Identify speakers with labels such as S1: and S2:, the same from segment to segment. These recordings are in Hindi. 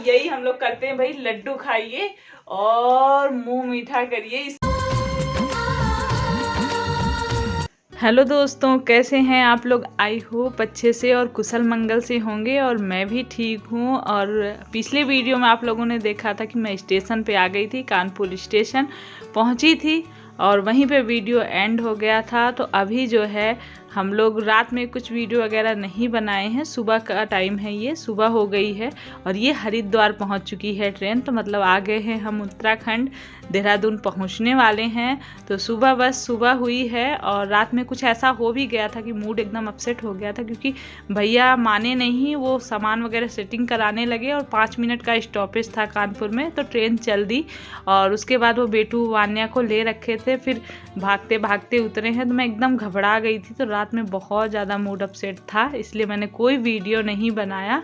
S1: यही हम लोग करते हैं भाई, लड्डू खाइए और मुंह मीठा करिए। हेलो दोस्तों, कैसे हैं आप लोग? आई होप अच्छे से और कुशल मंगल से होंगे और मैं भी ठीक हूँ। और पिछले वीडियो में आप लोगों ने देखा था कि मैं स्टेशन पे आ गई थी, कानपुर स्टेशन पहुँची थी और वहीं पे वीडियो एंड हो गया था। तो अभी जो है हम लोग रात में कुछ वीडियो वगैरह नहीं बनाए हैं, सुबह का टाइम है, ये सुबह हो गई है और ये हरिद्वार पहुंच चुकी है ट्रेन। तो मतलब आ गए हैं हम उत्तराखंड, देहरादून पहुंचने वाले हैं। तो सुबह बस सुबह हुई है और रात में कुछ ऐसा हो भी गया था कि मूड एकदम अपसेट हो गया था, क्योंकि भैया माने नहीं, वो सामान वगैरह सेटिंग कराने लगे और 5 मिनट का स्टॉपेज था कानपुर में, तो ट्रेन चल दी। और उसके बाद वो बेटू वान्या को ले रखे थे, फिर भागते भागते उतरे हैं। तो मैं एकदम घबरा गई थी, तो रात में बहुत ज़्यादा मूड अपसेट था, इसलिए मैंने कोई वीडियो नहीं बनाया।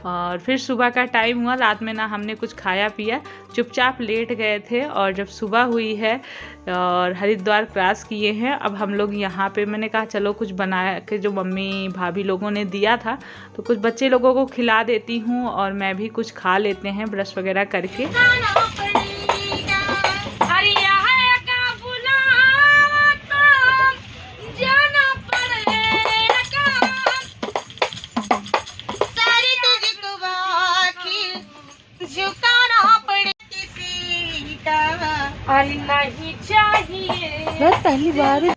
S1: और फिर सुबह का टाइम हुआ, रात में ना हमने कुछ खाया पिया, चुपचाप लेट गए थे। और जब सुबह हुई है और हरिद्वार क्रॉस किए हैं, अब हम लोग यहाँ पे मैंने कहा चलो कुछ बना के जो मम्मी भाभी लोगों ने दिया था तो कुछ बच्चे लोगों को खिला देती हूँ और मैं भी कुछ खा लेते हैं ब्रश वगैरह करके। नहीं चाहिए पहली बार।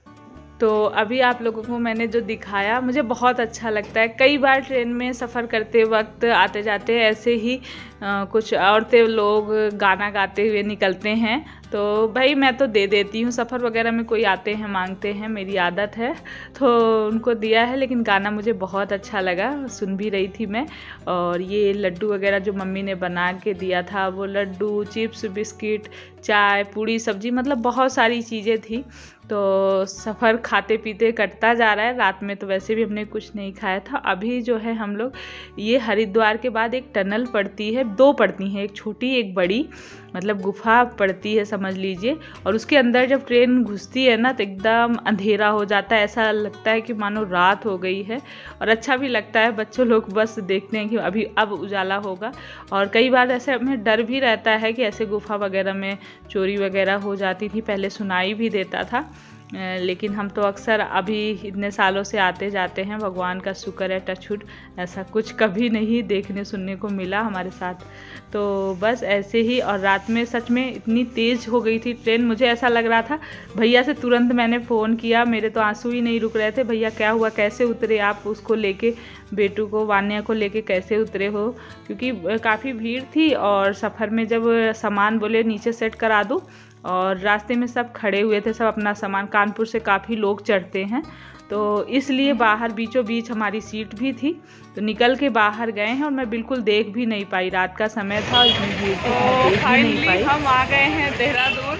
S1: तो अभी आप लोगों को मैंने जो दिखाया, मुझे बहुत अच्छा लगता है। कई बार ट्रेन में सफ़र करते वक्त आते जाते ऐसे ही कुछ औरतें लोग गाना गाते हुए निकलते हैं, तो भाई मैं तो दे देती हूँ। सफ़र वगैरह में कोई आते हैं मांगते हैं, मेरी आदत है तो उनको दिया है। लेकिन गाना मुझे बहुत अच्छा लगा, सुन भी रही थी मैं। और ये लड्डू वगैरह जो मम्मी ने बना के दिया था, वो लड्डू, चिप्स, बिस्किट, चाय, पूड़ी, सब्जी, मतलब बहुत सारी चीज़ें थी। तो सफ़र खाते पीते कटता जा रहा है। रात में तो वैसे भी हमने कुछ नहीं खाया था। अभी जो है हम लोग, ये हरिद्वार के बाद एक टनल पड़ती है, 2 पड़ती हैं, एक छोटी एक बड़ी, मतलब गुफा पड़ती है समझ लीजिए। और उसके अंदर जब ट्रेन घुसती है ना तो एकदम अंधेरा हो जाता है, ऐसा लगता है कि मानो रात हो गई है। और अच्छा भी लगता है, बच्चों लोग बस देखते हैं कि अभी अब उजाला होगा। और कई बार ऐसे हमें डर भी रहता है कि ऐसे गुफा वगैरह में चोरी वगैरह हो जाती थी, पहले सुनाई भी देता था। लेकिन हम तो अक्सर अभी इतने सालों से आते जाते हैं, भगवान का शुक्र है, टचवुड ऐसा कुछ कभी नहीं देखने सुनने को मिला हमारे साथ। तो बस ऐसे ही। और रात में सच में इतनी तेज़ हो गई थी ट्रेन, मुझे ऐसा लग रहा था, भैया से तुरंत मैंने फ़ोन किया, मेरे तो आंसू ही नहीं रुक रहे थे, भैया क्या हुआ, कैसे उतरे आप, उसको लेके, बेटू को, वान्या को लेके कैसे उतरे हो? क्योंकि काफ़ी भीड़ थी और सफ़र में जब सामान बोले नीचे सेट करा दूँ, और रास्ते में सब खड़े हुए थे, सब अपना सामान, कानपुर से काफ़ी लोग चढ़ते हैं, तो इसलिए बाहर बीचों बीच हमारी सीट भी थी, तो निकल के बाहर गए हैं और मैं बिल्कुल देख भी नहीं पाई, रात का समय था, इतनी भीड़ थी, मैं देख भी नहीं पाई। हम आ गए हैं देहरादून।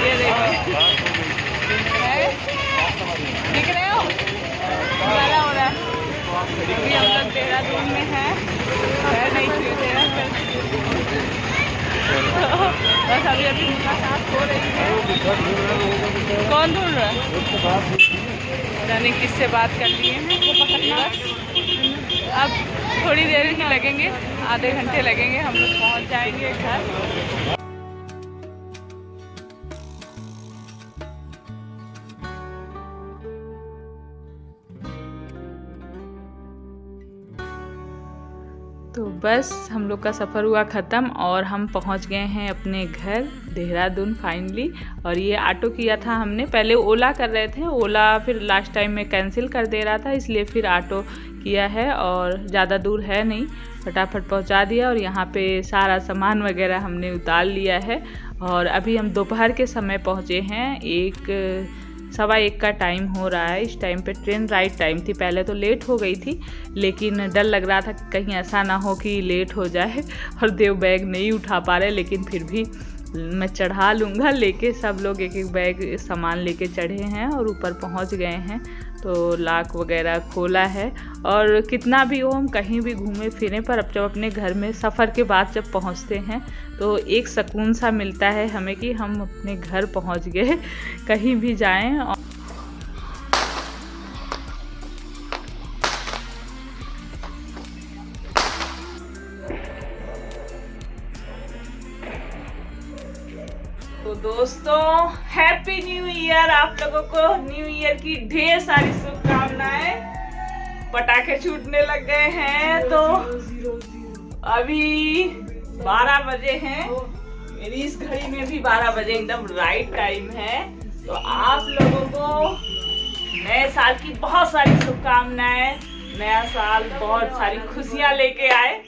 S1: ये देखो, दिख रहे हो, उजाला हो रहा है। अभी हम लोग देहरादून में हैं, नहीं बस अभी मुलाकात हो रही है। कौन ढूंढ रहा है? जाने किससे बात कर लिए हैं। अब थोड़ी देर ही लगेंगे, आधे घंटे लगेंगे, हम लोग पहुंच जाएंगे घर। तो बस हम लोग का सफ़र हुआ ख़त्म और हम पहुंच गए हैं अपने घर देहरादून फाइनली। और ये ऑटो किया था हमने, पहले ओला कर रहे थे, ओला फिर लास्ट टाइम में कैंसिल कर दे रहा था, इसलिए फिर ऑटो किया है। और ज़्यादा दूर है नहीं, फटाफट पहुंचा दिया। और यहाँ पे सारा सामान वगैरह हमने उतार लिया है। और अभी हम दोपहर के समय पहुँचे हैं, 1:15 का टाइम हो रहा है। इस टाइम पे ट्रेन राइट टाइम थी, पहले तो लेट हो गई थी, लेकिन डर लग रहा था कि कहीं ऐसा ना हो कि लेट हो जाए। और देव बैग नहीं उठा पा रहे, लेकिन फिर भी मैं चढ़ा लूँगा, लेके सब लोग एक एक बैग सामान लेके चढ़े हैं और ऊपर पहुँच गए हैं। तो लॉक वगैरह खोला है। और कितना भी हो, हम कहीं भी घूमे फिरे, पर अब जब अपने घर में सफ़र के बाद जब पहुंचते हैं तो एक सुकून सा मिलता है हमें कि हम अपने घर पहुंच गए, कहीं भी जाएं। दोस्तों हैप्पी न्यू ईयर। आप लोगों को न्यू ईयर की ढेर सारी शुभकामनाएं। पटाखे छूटने लग गए हैं। तो अभी 12 बजे हैं। मेरी इस घड़ी में भी 12 बजे एकदम राइट टाइम है। तो आप लोगों को नए साल की बहुत सारी शुभकामनाएं। नया साल बहुत सारी खुशियां लेके आए।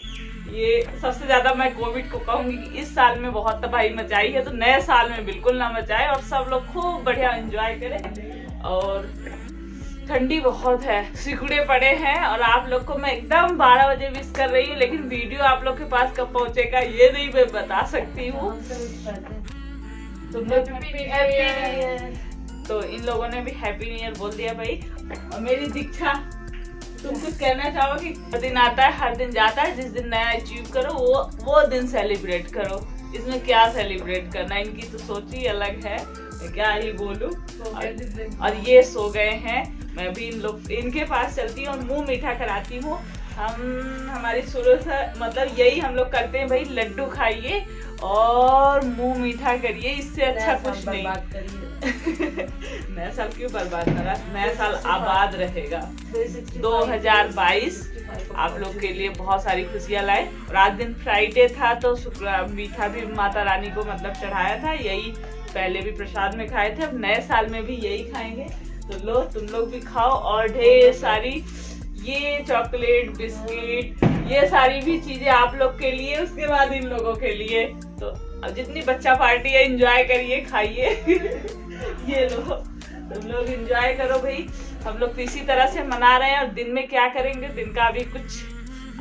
S1: ये सबसे ज्यादा मैं कोविड को कहूंगी कि इस साल में बहुत तबाही मचाई है, तो नए साल में बिल्कुल ना मचाए और सब लोग खूब बढ़िया एंजॉय करें। और ठंडी बहुत है, सिकुड़े पड़े हैं। और आप लोग को मैं एकदम 12 बजे विश कर रही हूँ, लेकिन वीडियो आप लोग के पास कब पहुंचेगा ये नहीं मैं बता सकती हूँ। तो इन लोगों ने भी हैप्पी न्यू ईयर बोल दिया भाई। और मेरी दीक्षा, तुम कुछ कहना चाहो कि हर दिन आता है हर दिन जाता है, जिस दिन नया अचीव करो वो दिन सेलिब्रेट करो। इसमें क्या सेलिब्रेट करना, इनकी तो सोच ही अलग है, मैं क्या ही बोलूं। और ये सो गए हैं, मैं भी इनके पास चलती हूँ और मुंह मीठा कराती हूँ। हमारी शुरू से मतलब यही हम लोग करते हैं भाई, लड्डू खाइए और मुंह मीठा करिए, इससे अच्छा कुछ नहीं। नया साल क्यों बर्बाद करा, नया साल आबाद रहेगा। 2022 आप लोग के लिए बहुत सारी खुशियां लाए। और आज दिन फ्राइडे था तो मीठा भी माता रानी को मतलब चढ़ाया था। यही पहले भी प्रसाद में खाए थे, अब नए साल में भी यही खाएंगे। तो लो तुम लोग भी खाओ। और ढेर सारी ये चॉकलेट बिस्किट ये सारी भी चीजें आप लोग के लिए, उसके बाद इन लोगों के लिए। तो अब जितनी बच्चा पार्टी है एंजॉय करिए, खाइए। ये लो तुम लोग एंजॉय करो भाई। हम लोग तो इसी तरह से मना रहे हैं। और दिन में क्या करेंगे, दिन का अभी कुछ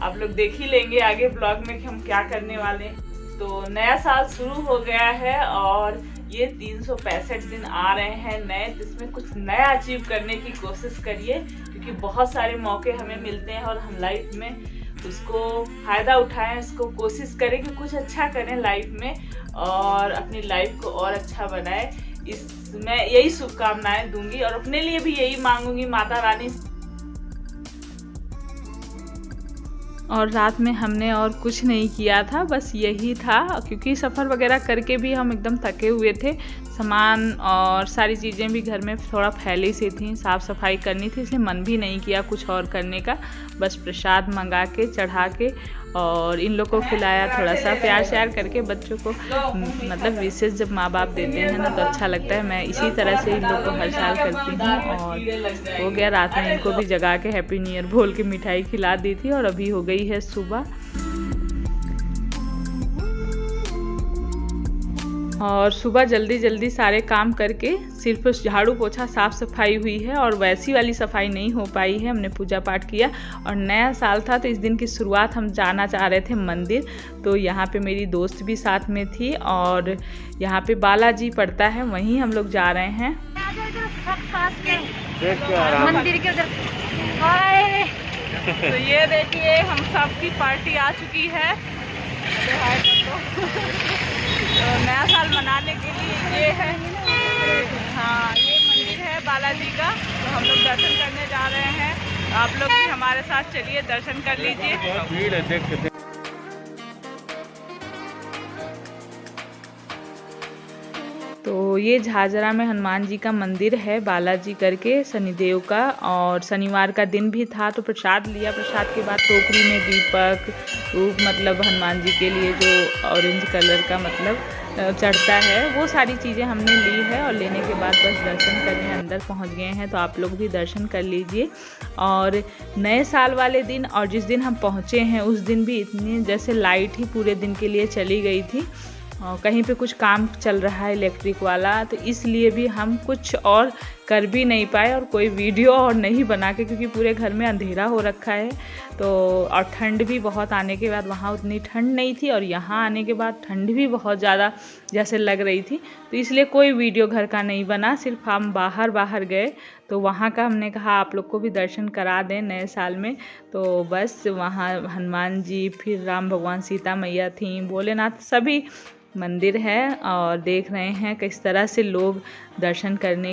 S1: आप लोग देख ही लेंगे आगे ब्लॉग में कि हम क्या करने वाले हैं। तो नया साल शुरू हो गया है और ये 365 दिन आ रहे हैं नए, जिसमें कुछ नया अचीव करने की कोशिश करिए, क्योंकि बहुत सारे मौके हमें मिलते हैं और हम लाइफ में उसको फायदा उठाएं। इसको कोशिश करें कि कुछ अच्छा करें लाइफ में और अपनी लाइफ को और अच्छा बनाएं। मैं यही शुभकामनाएं दूंगी और अपने लिए भी यही मांगूंगी माता रानी। और रात में हमने और कुछ नहीं किया था, बस यही था, क्योंकि सफ़र वगैरह करके भी हम एकदम थके हुए थे। सामान और सारी चीज़ें भी घर में थोड़ा फैली सी थी, साफ़ सफाई करनी थी, इसलिए मन भी नहीं किया कुछ और करने का। बस प्रसाद मंगा के चढ़ा के और इन लोग को खिलाया, थोड़ा सा प्यार श्यार करके। बच्चों को मतलब विशेष जब माँ बाप देते हैं ना तो अच्छा लगता है। मैं इसी तरह से इन लोग को हर साल करती हूँ। और हो गया रात में इनको भी जगा के हैप्पी न्यू ईयर बोल के मिठाई खिला दी थी। और अभी हो गई है सुबह और सुबह जल्दी जल्दी सारे काम करके सिर्फ झाड़ू पोछा साफ़ सफाई हुई है और वैसी वाली सफाई नहीं हो पाई है। हमने पूजा पाठ किया और नया साल था तो इस दिन की शुरुआत हम जाना चाह रहे थे मंदिर। तो यहाँ पे मेरी दोस्त भी साथ में थी और यहाँ पे बालाजी पड़ता है, वहीं हम लोग जा रहे हैं मंदिर के उधर। तो ये देखिए हम सब की पार्टी आ चुकी है। तो नया साल मनाने के लिए ये है, हाँ ये मंदिर है बालाजी का। तो हम लोग दर्शन करने जा रहे हैं, आप लोग भी हमारे साथ चलिए दर्शन कर लीजिए। भीड़ है, देख तो ये झाझरा में हनुमान जी का मंदिर है बालाजी करके, शनिदेव का। और शनिवार का दिन भी था तो प्रसाद लिया। प्रसाद के बाद टोकरी में दीपक मतलब हनुमान जी के लिए जो ऑरेंज कलर का मतलब चढ़ता है, वो सारी चीज़ें हमने ली है। और लेने के बाद बस दर्शन करने अंदर पहुंच गए हैं। तो आप लोग भी दर्शन कर लीजिए। और नए साल वाले दिन और जिस दिन हम पहुंचे हैं उस दिन भी इतनी जैसे लाइट ही पूरे दिन के लिए चली गई थी। कहीं पे कुछ काम चल रहा है इलेक्ट्रिक वाला, तो इसलिए भी हम कुछ और कर भी नहीं पाए और कोई वीडियो और नहीं बना के, क्योंकि पूरे घर में अंधेरा हो रखा है। तो और ठंड भी बहुत आने के बाद, वहाँ उतनी ठंड नहीं थी और यहाँ आने के बाद ठंड भी बहुत ज़्यादा जैसे लग रही थी। तो इसलिए कोई वीडियो घर का नहीं बना, सिर्फ हम बाहर गए तो वहाँ का हमने कहा आप लोग को भी दर्शन करा दें नए साल में। तो बस वहाँ हनुमान जी, फिर राम भगवान, सीता मैया थी, भोलेनाथ, सभी मंदिर है। और देख रहे हैं किस तरह से लोग दर्शन करने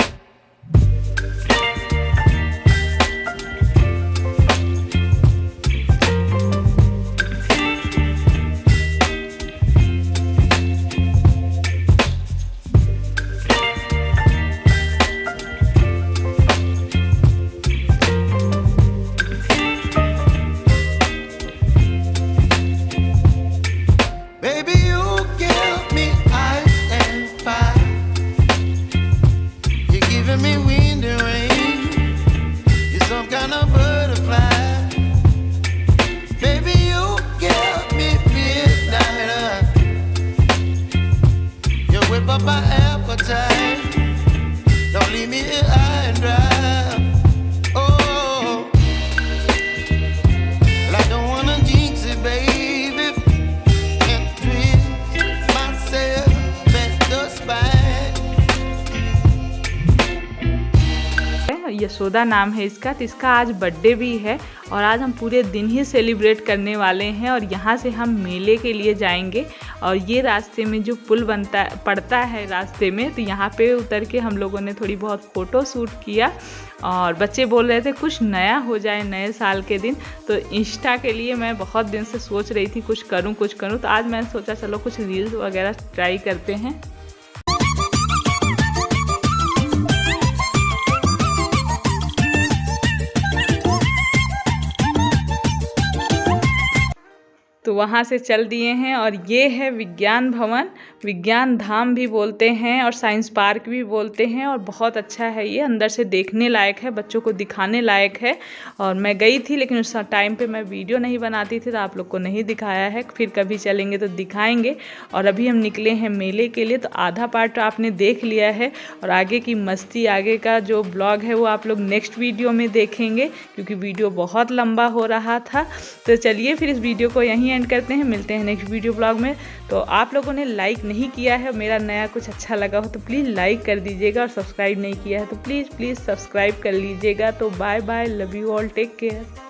S1: यशोदा नाम है इसका। तो इसका आज बर्थडे भी है और आज हम पूरे दिन ही सेलिब्रेट करने वाले हैं। और यहाँ से हम मेले के लिए जाएंगे और ये रास्ते में जो पुल पड़ता है रास्ते में, तो यहाँ पे उतर के हम लोगों ने थोड़ी बहुत फ़ोटो शूट किया। और बच्चे बोल रहे थे कुछ नया हो जाए नए साल के दिन, तो इंस्टा के लिए मैं बहुत दिन से सोच रही थी कुछ करूँ। तो आज मैंने सोचा चलो कुछ रील्स वगैरह ट्राई करते हैं। तो वहाँ से चल दिए हैं और ये है विज्ञान भवन, विज्ञान धाम भी बोलते हैं और साइंस पार्क भी बोलते हैं। और बहुत अच्छा है ये, अंदर से देखने लायक है, बच्चों को दिखाने लायक है। और मैं गई थी लेकिन उस टाइम पे मैं वीडियो नहीं बनाती थी तो आप लोग को नहीं दिखाया है, फिर कभी चलेंगे तो दिखाएंगे। और अभी हम निकले हैं मेले के लिए, तो आधा पार्ट आपने देख लिया है और आगे की मस्ती, आगे का जो ब्लॉग है वो आप लोग नेक्स्ट वीडियो में देखेंगे क्योंकि वीडियो बहुत लंबा हो रहा था। तो चलिए फिर इस वीडियो को यहीं एंड करते हैं, मिलते हैं नेक्स्ट वीडियो ब्लॉग में। तो आप लोगों ने लाइक नहीं किया है, मेरा नया कुछ अच्छा लगा हो तो प्लीज़ लाइक कर दीजिएगा और सब्सक्राइब नहीं किया है तो प्लीज़ सब्सक्राइब कर लीजिएगा। तो bye bye, love you all, take care.